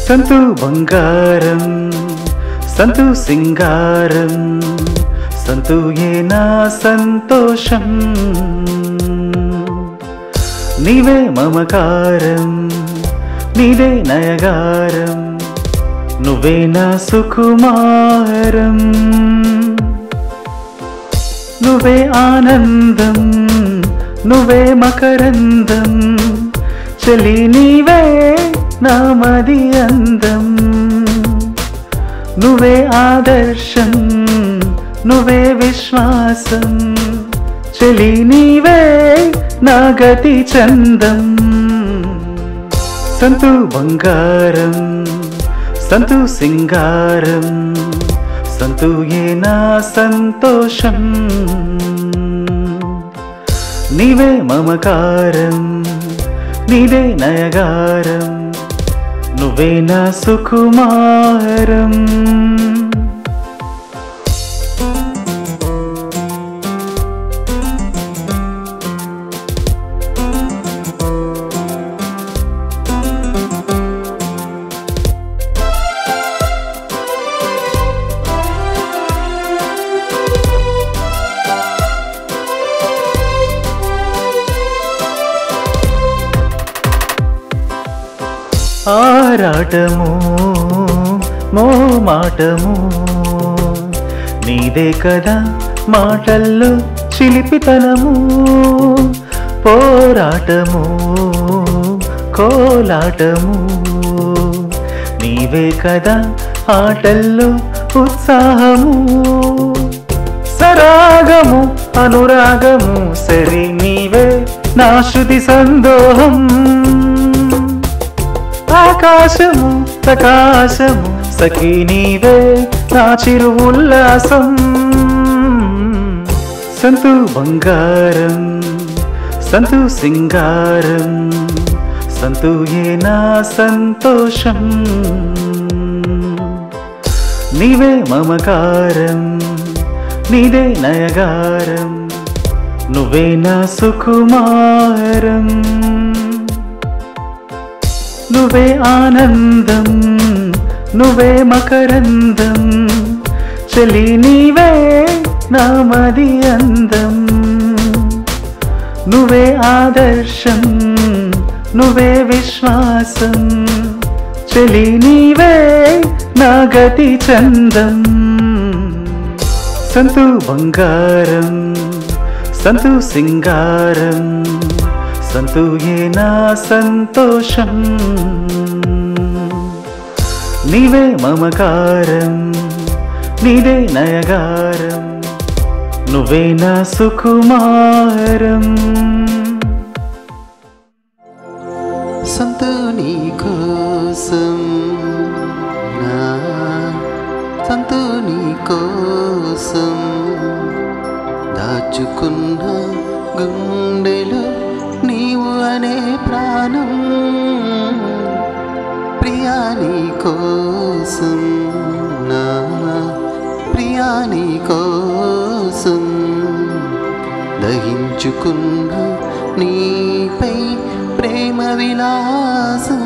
సంతు బంగారం సంతు సింగారం సంతుయే నా సంతోషం నీవే మమకారం నీదే నయగారం నువ్వే నా సుకుమారం నువ్వే ఆనందం నువ్వే మకరందం చలి నీవే నా మది అందం నువ్వే ఆదర్శం నువ్వే విశ్వాసం చలి నీవే నా గతి చందం సంతు బంగారం సంతు సింగారం సంతుయే నా సంతోషం నీవే మమకారం నీదే నయగారం నువ్వే నా సుకుమారం ఆరాటము మోమాటము నీదే కదా మాటల్లో చిలిపితనము పోరాటము కోలాటము నీవే కదా ఆటల్లో ఉత్సాహము సరాగము అనురాగము సరి నీవే నా శృతి సందోహం ఆకాశము ప్రకాశము సఖీ నీవే నా చిరు ఉల్లాసం సంతు బంగారం సంతు సింగారం సంతుయే నా సంతోషం నీవే మమకారం నీదే నయగారం నువ్వే నా సుకుమారం నువ్వే ఆనందం నువ్వే మకరందం చలి నీవే నా మది అందం నువ్వే ఆదర్శం నువ్వే విశ్వాసం చలి నీవే నా గతి చందం సంతు బంగారం సంతు సింగారం సంతుయే నా సంతోషం నీవే మమకారం నీదే నయగారం నువ్వే నా సుకుమారం సంతు నీ కోసం నా సంతు నీ కోసం దాచుకున్న గుండెలో నీవు అనే ప్రాణం ప్రియా నీ కోసం నా ప్రియా నీ కోసం దహించుకున్న నీపై ప్రేమ విలాసం